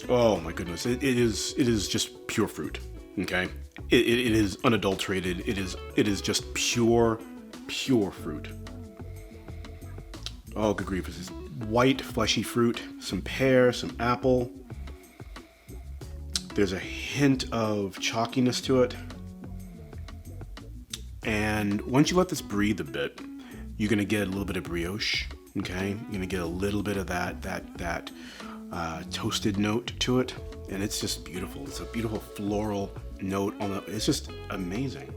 Oh my goodness, it is just pure fruit. Okay, it is unadulterated. It is just pure fruit. Oh, good grief! This is white fleshy fruit, some pear, some apple. There's a hint of chalkiness to it. And once you let this breathe a bit, you're gonna get a little bit of brioche. Okay, you're gonna get a little bit of that toasted note to it, and it's just beautiful. It's a beautiful floral note on the. It's just amazing.